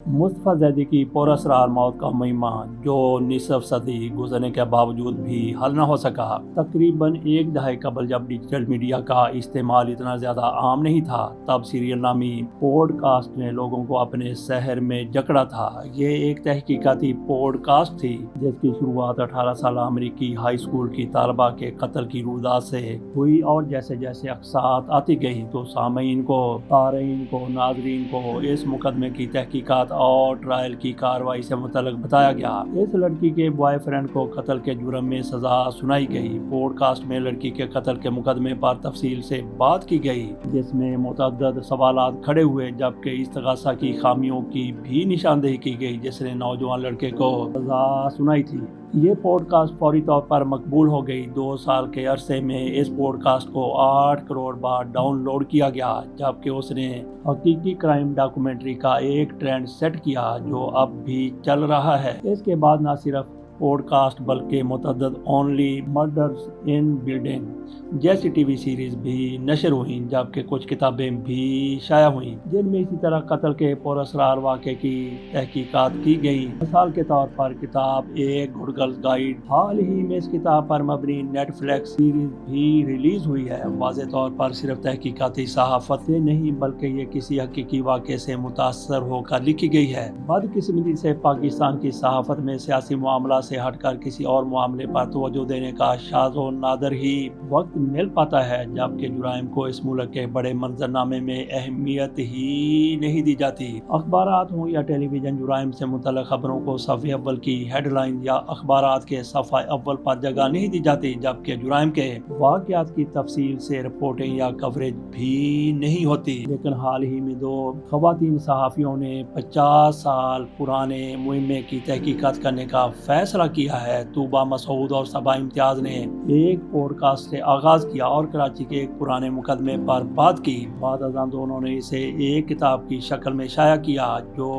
मुस्तफ़ा ज़ैदी की पुरअसरार मौत का मुकदमा जो निसफ सदी गुजरने के बावजूद भी हल न हो सका। तकरीबन एक दहाई कबल जब डिजिटल मीडिया का इस्तेमाल इतना ज़्यादा आम नहीं था, तब सीरियल नामी पॉडकास्ट ने लोगों को अपने शहर में जकड़ा था। ये एक तहकीकाती पॉडकास्ट थी जिसकी शुरुआत 18 साल अमरीकी हाई स्कूल की तालबा के कत्ल की रुदात से हुई, और जैसे जैसे अक़सात आती गई तो सामीन को, तारीन को, नाजरीन को इस मुकदमे की तहकीकात और ट्रायल की कार्रवाई से मुतल्लिक बताया गया। इस लड़की के बॉयफ्रेंड को कत्ल के जुर्म में सजा सुनाई गई। पॉडकास्ट में लड़की के कत्ल के मुकदमे पर तफसील से बात की गई, जिसमें मुतअद्दिद सवालात खड़े हुए, जबकि इस्तग़ासा की खामियों की भी निशानदेही की गई जिसने नौजवान लड़के को सजा सुनाई थी। ये पॉडकास्ट फौरी तौर पर मकबूल हो गई। 2 साल के अरसे में इस पॉडकास्ट को 8 करोड़ बार डाउनलोड किया गया, जबकि उसने हकीकी क्राइम डॉक्यूमेंट्री का एक ट्रेंड सेट किया जो अब भी चल रहा है। इसके बाद न सिर्फ पॉडकास्ट बल्कि मुतअद्दिद ओनली मर्डर्स इन बिल्डिंग जैसी टीवी सीरीज भी नशर हुई, जबकि कुछ किताबें भी शाया हुई जिनमें इसी तरह कत्ल के पुरअसरार वाक़े की तहकीकात की गई। मिसाल के तौर पर किताब एक गुड गर्ल्स गाइड, हाल ही में इस किताब पर मबनी नेटफ्लिक्स सीरीज भी रिलीज हुई है। वाज़ेह तौर पर सिर्फ तहकीकाती सहाफ़त से नहीं बल्कि ये किसी हकीकी वाक़े से मुतासर होकर लिखी गई है। बदकिस्मती से पाकिस्तान की सहाफ़त में सियासी मामला से हटकर किसी और मामले पर तवज्जो देने का शाज़ो नादर ही वक्त मिल पाता है, जबकि जुराइम को इस मुल्क के बड़े मंजरनामे में अहमियत ही नहीं दी जाती। अखबारात हों या टेलीविज़न, जुराइम से मुतल्लिक़ खबरों को सफ़े अव्वल की हेडलाइन या अखबारात के सफ़ा अव्वल पर जगह नहीं दी जाती, जबकि जुराइम के वाक़यात की तफसील से रिपोर्टिंग या कवरेज भी नहीं होती। लेकिन हाल ही में 2 ख़वातीन सहाफ़ियों ने 50 साल पुराने मुहिम्मे की तहकीकात करने का फैसला किया है। तूबा मसूद और सबा इम्तियाज़ ने एक पॉडकास्ट से आगाज़ किया और कराची के एक पुराने मुकदमे पर बात की। बाद अज़ां दोनों ने इसे एक किताब की शक्ल में शाया किया जो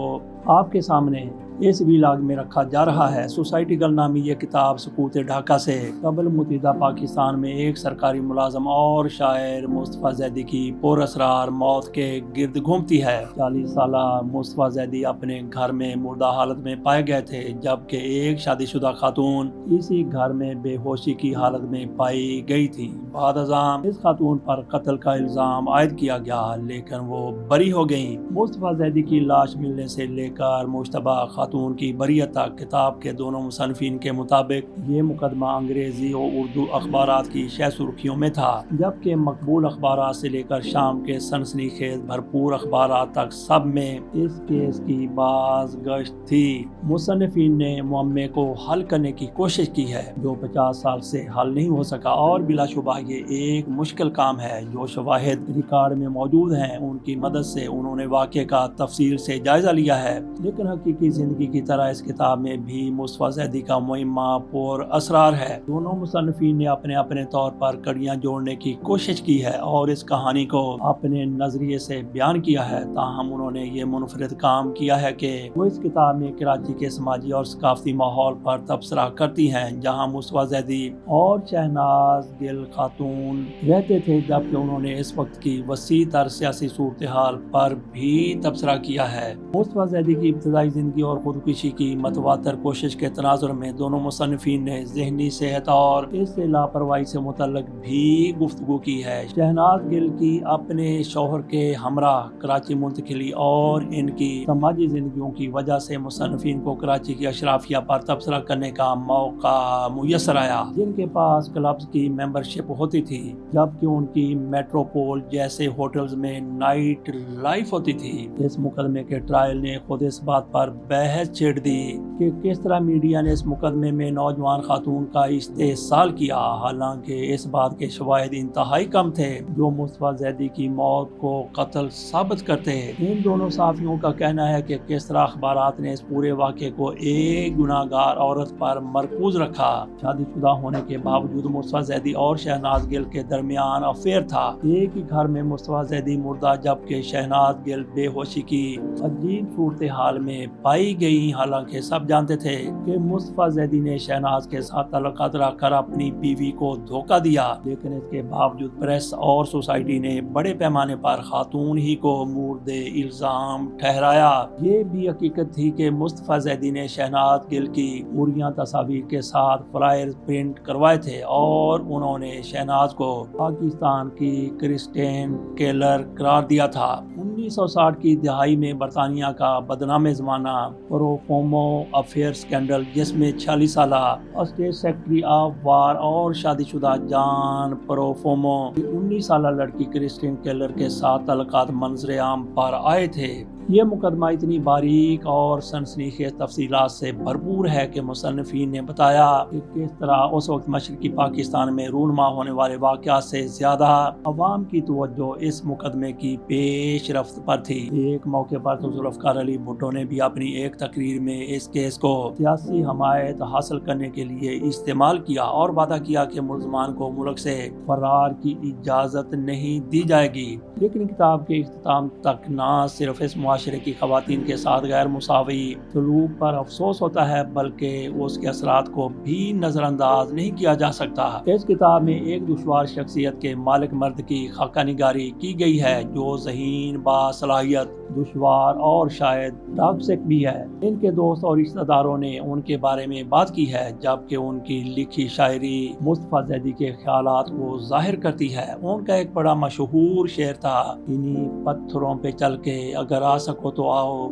आपके सामने इस व्लॉग में रखा जा रहा है। सोसाइटी गर्ल नामी ये किताब सकूत ढाका से कबल मुत्तहिदा पाकिस्तान में एक सरकारी मुलाजम और शायर मुस्तफ़ा ज़ैदी की पुरअसरार मौत के गिर्द घूमती है। 40 साला मुस्तफ़ा ज़ैदी अपने घर में मुर्दा हालत में पाए गए थे, जबकि एक शादीशुदा खातून इसी घर में बेहोशी की हालत में पाई गई थी। बाद अज़ां इस खातून पर कत्ल का इल्ज़ाम आयद किया गया, लेकिन वो बरी हो गई। मुस्तफ़ा ज़ैदी की लाश मिलने से लेकर मुश्तबा खातून की बरियत तक किताब के दोनों मुसन्निफीन के मुताबिक ये मुकदमा अंग्रेजी और उर्दू अखबारात की शह सुर्खियों में था, जबकि मकबूल अखबारात से लेकर शाम के सनसनीखेज भरपूर अखबारात तक सब में इस केस की बाज गश्त थी। मुसन्निफीन ने मुअम्मे को हल करने की कोशिश की है जो 50 साल से हल नहीं हो सका, और बिलाशुबा ये एक मुश्किल काम है। जो शवाहिद रिकॉर्ड में मौजूद हैं उनकी मदद से उन्होंने वाक़े का तफसील से जायजा लिया है, लेकिन हकीकी जिंदगी की तरह इस किताब में भी मुस्तफ़ा ज़ैदी का मुहिम्मा पुर असरार है। दोनों मुसन्निफीन ने अपने अपने तौर पर कड़ियाँ जोड़ने की कोशिश की है और इस कहानी को अपने नजरिए से बयान किया है। ताहम उन्होंने ये मुनफरिद काम किया है कि वो इस किताब में कराची के समाजी और सकाफती माहौल पर तबसरा करती हैं, जहाँ मुस्तफ़ा ज़ैदी और शहनाज गिल खातून रहते थे, जबकि उन्होंने इस वक्त की वसी तर सियासी सूरत हाल पर भी तबसरा किया है। मुस्तफ़ा ज़ैदी की इब्तदाई ज़िंदगी और खुदकुशी की मतवातर कोशिश के तनाजुर में दोनों मुसन्निफीन ने ज़हनी सेहत और इससे लापरवाही से मुतल्लिक भी गुफ्तगू की है। शहनाज गिल की अपने शौहर के हमरा कराची मुंतकिली और इनकी समाजी जिंदगियों की वजह से मुसन्निफीन को कराची की अशराफिया पर तबसरा करने का मौका मुयसर आया, जिनके पास क्लब्स की मेंबरशिप होती थी, जबकि उनकी मेट्रोपोल जैसे होटल्स में नाइट लाइफ होती थी। इस मुकदमे के ट्रायल ने खुद इस बात पर बहस छेड़ दी कि किस तरह मीडिया ने इस मुकदमे में नौजवान खातून का इस्तेहसाल किया, हालांकि इस बात के शवाहिद इंतहाई कम थे जो मुस्तफ़ा ज़ैदी की मौत को कत्ल साबित करते हैं। इन दोनों साफियों का कहना है कि किस तरह अखबारात ने इस पूरे वाक़े को एक गुनाहगार औरत पर मरकूज रखा। शादीशुदा होने के बावजूद मुस्तफ़ा ज़ैदी और शहनाज गिल के दरमियान अफेयर था। एक ही घर में मुस्तफ़ा ज़ैदी मुर्दा जबकि शहनाज गिल बेहोशी की अजीब सूरत حال میں پائی گئی، حالانکہ سب جانتے تھے کہ مصطفیٰ زیدی نے شہناز کے ساتھ تعلقات رکھ کر اپنی بیوی کو دھوکہ دیا، لیکن اس کے باوجود پریس اور سوسائٹی نے بڑے پیمانے پر خاتون ہی کو مورد الزام ٹھہرایا۔ یہ بھی حقیقت تھی کہ مصطفیٰ زیدی نے شہناز گل کی پوریاں تصاویر کے ساتھ فلائر پرنٹ کروائے تھے اور انہوں نے شہناز کو پاکستان کی کرسٹین کیلر قرار دیا تھا۔ 1960 کی دہائی میں برطانیہ کا بدنام زمانہ پروفومو افیئر سکینڈل، جس میں 46 سالہ اسٹیٹ سیکرٹری آف وار اور شادی شدہ جان پروفومو کی 19 سالہ لڑکی کرسٹین کیلر کے ساتھ تعلقات منظر عام پر آئے تھے۔ یہ مقدمہ اتنی باریک اور سنسنیخیز تفصیلات سے بھرپور ہے کہ مصنفین نے بتایا کہ کس طرح اس وقت مشرقی پاکستان میں رونما ہونے والے واقعات سے زیادہ عوام کی توجہ اس مقدمے کی پیش رفت پر تھی۔ ایک موقع پر تو ذوالفقار علی بھٹو نے بھی اپنی ایک تقریر میں اس کیس کو سیاسی حمایت حاصل کرنے کے لیے استعمال کیا اور وعدہ کیا کہ ملزمان کو ملک سے فرار کی اجازت نہیں دی جائے گی۔ لیکن کتاب کے اختتام تک نہ صرف اس معاشرے کی خواتین کے ساتھ غیر مساوی سلوک پر افسوس ہوتا ہے، بلکہ اس کے اثرات کو بھی نظر انداز نہیں کیا جا سکتا۔ اس کتاب میں ایک دشوار شخصیت کے مالک مرد کی خاکہ نگاری کی گئی ہے جو ذہین، باصلاحیت، دشوار اور شاید ٹاکسک بھی ہے۔ ان کے دوست اور رشتہ داروں نے ان کے بارے میں بات کی ہے، جبکہ ان کی لکھی شاعری مصطفیٰ زیدی کے خیالات کو ظاہر کرتی ہے۔ ان کا ایک بڑا مشہور شعر تھا، انہی پتھروں پہ چل کے اگر آ سکو تو آؤ،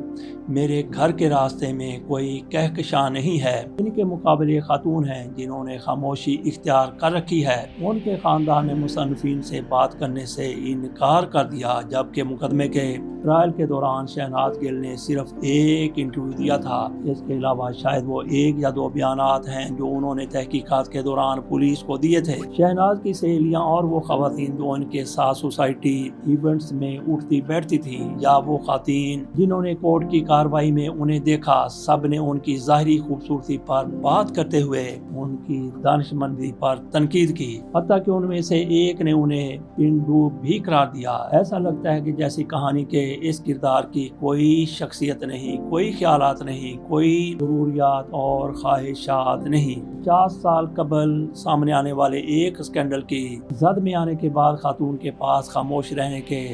میرے گھر کے راستے میں کوئی کہکشاں نہیں ہے۔ ان کے مقابلے خاتون ہیں جنہوں نے خاموشی اختیار کر رکھی ہے۔ ان کے خاندان نے مصنفین سے بات کرنے سے انکار کر دیا، جبکہ مقدمے کے ٹرائل کے دوران شہناز گل نے صرف ایک انٹرویو دیا تھا۔ اس کے علاوہ شاید وہ 1 یا 2 بیانات ہیں جو انہوں نے تحقیقات کے دوران پولیس کو دیے تھے۔ شہناز کی سہیلیاں اور وہ خواتین جو ان کے ساتھ سوسائٹی ایونٹس میں اٹھتی بیٹھتی تھیں، یا وہ خواتین جنہوں نے کورٹ کی کارروائی میں انہیں دیکھا، سب نے ان کی ظاہری خوبصورتی پر بات کرتے ہوئے ان کی دانشمندی پر تنقید کی، حتیٰ کہ ان میں سے ایک نے انہیں پنڈو بھی قرار دیا۔ ایسا لگتا ہے کہ جیسی کہانی کے اس کردار کی کوئی شخصیت نہیں، کوئی خیالات نہیں، کوئی ضروریات اور خواہشات نہیں۔ 50 سال قبل سامنے آنے والے ایک اسکینڈل کی زد میں آنے کے بعد خاتون کے پاس خاموش رہنے کے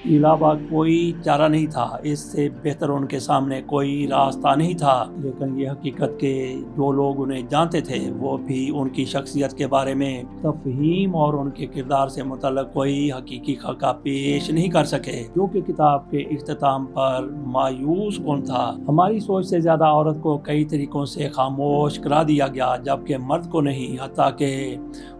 علاوہ کوئی چارہ نہیں تھا، اس سے بہتر ان کے سامنے کوئی راستہ نہیں تھا۔ لیکن یہ حقیقت کہ جو لوگ انہیں جانتے تھے وہ بھی ان کی شخصیت کے بارے میں تفہیم اور ان کے کردار سے متعلق کوئی حقیقی خاکہ پیش نہیں کر سکے، جو کہ کتاب کے اختتام پر مایوس کن تھا۔ ہماری سوچ سے زیادہ عورت کو کئی طریقوں سے خاموش کرا دیا گیا، جبکہ مرد کو نہیں، حتیٰ کہ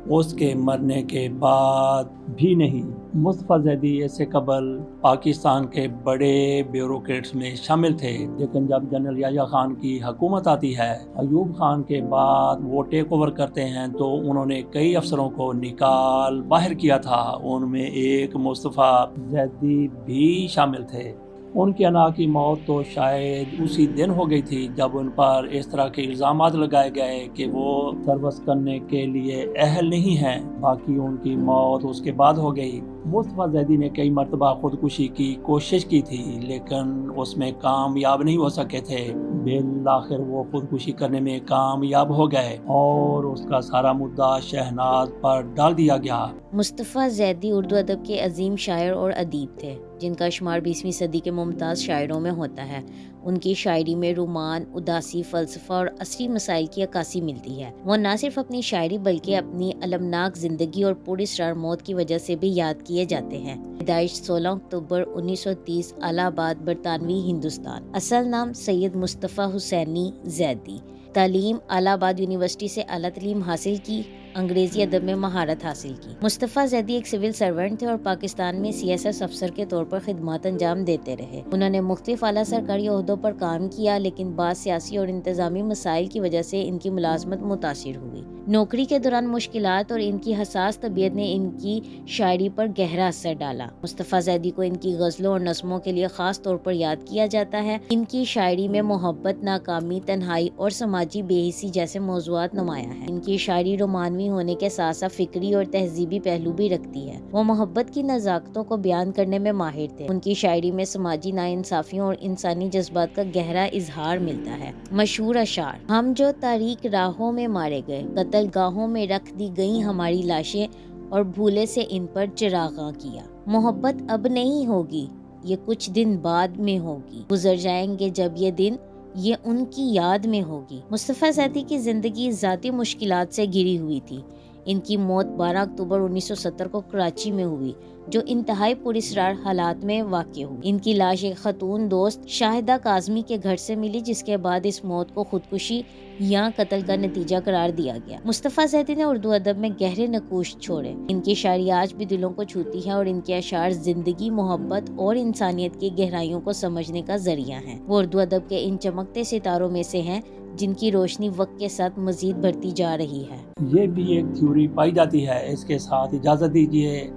اس کے مرنے کے بعد بھی نہیں۔ مصطفیٰ زیدی اس سے قبل پاکستان کے بڑے بیوروکریٹس میں شامل تھے، لیکن جب جنرل یحییٰ خان کی حکومت آتی ہے، ایوب خان کے بعد وہ ٹیک اوور کرتے ہیں، تو انہوں نے کئی افسروں کو نکال باہر کیا تھا، ان میں ایک مصطفیٰ زیدی بھی شامل تھے۔ ان کی انا کی موت تو شاید اسی دن ہو گئی تھی جب ان پر اس طرح کے الزامات لگائے گئے کہ وہ سروس کرنے کے لیے اہل نہیں ہیں، باقی ان کی موت اس کے بعد ہو گئی۔ مصطفیٰ زیدی نے کئی مرتبہ خودکشی کی کوشش کی تھی، لیکن اس میں کامیاب نہیں ہو سکے تھے۔ بالآخر وہ خودکشی کرنے میں کامیاب ہو گئے اور اس کا سارا مدعا شہناز پر ڈال دیا گیا۔ مصطفیٰ زیدی اردو ادب کے عظیم شاعر اور ادیب تھے، جن کا شمار 20ویں صدی کے ممتاز شاعروں میں ہوتا ہے۔ ان کی شاعری میں رومان، اداسی، فلسفہ اور عصری مسائل کی عکاسی ملتی ہے۔ وہ نہ صرف اپنی شاعری بلکہ اپنی المناک زندگی اور پر اسرار موت کی وجہ سے بھی یاد کیے جاتے ہیں۔ پیدائش 16 اکتوبر 1930، الہ آباد، برطانوی ہندوستان۔ اصل نام سید مصطفیٰ حسینی زیدی۔ تعلیم الہ آباد یونیورسٹی سے اعلیٰ تعلیم حاصل کی، انگریزی ادب میں مہارت حاصل کی۔ مصطفیٰ زیدی ایک سول سرونٹ تھے اور پاکستان میں CSS افسر کے طور پر خدمات انجام دیتے رہے۔ انہوں نے مختلف اعلیٰ سرکاری عہدوں پر کام کیا، لیکن بعض سیاسی اور انتظامی مسائل کی وجہ سے ان کی ملازمت متاثر ہوئی۔ नौकरी के दौरान मुश्किलात और इनकी हसास तबीयत ने इनकी शायरी पर गहरा असर डाला। मुस्तफ़ा ज़ैदी को इनकी गज़लों और नज़्मों के लिए ख़ास तौर पर याद किया जाता है। इनकी शायरी में मोहब्बत, नाकामी, तन्हाई और समाजी बेहिसी जैसे मौज़ूआत नुमायां हैं। इनकी शायरी रोमानवी होने के साथ साथ फ़िक्री और तहज़ीबी पहलू भी रखती है। वो मोहब्बत की नज़ाकतों को बयान करने में माहिर थे। उनकी शायरी में समाजी नाइंसाफ़ियों और इंसानी जज्बात का गहरा इजहार मिलता है। मशहूर अशार: हम जो तारीक राहों में मारे गए, कत्ल गाहों में रख दी गई हमारी लाशें और भूले से इन पर चिरागा किया। मोहब्बत अब नहीं होगी, ये कुछ दिन बाद में होगी, गुजर जाएंगे जब ये दिन, ये उनकी याद में होगी। मुस्तफ़ा ज़ैदी की ज़िंदगी ज़ाती मुश्किलात से घिरी हुई थी। इनकी मौत 12 अक्टूबर 1970 को कराची में हुई, जो इंतहाई पुरस्रार हालात में वाक़ हुई। इनकी लाश एक खतून दोस्त शाहिदा काज़मी के घर से मिली, जिसके बाद इस मौत को खुदकुशी या कत्ल का नतीजा करार दिया गया। मुस्तफ़ा ज़ैदी ने उर्दू अदब में गहरे नकूश छोड़े। इनकी शायरी आज भी दिलों को छूती है और इनके अशार ज़िंदगी, मोहब्बत और इंसानियत की गहराइयों को समझने का ज़रिया हैं। वो उर्दू अदब के इन चमकते सितारों में से हैं जिनकी रोशनी वक्त के साथ मज़ीद बढ़ती जा रही है। ये भी एक थ्योरी पाई जाती है। इसके साथ इजाज़त दीजिए।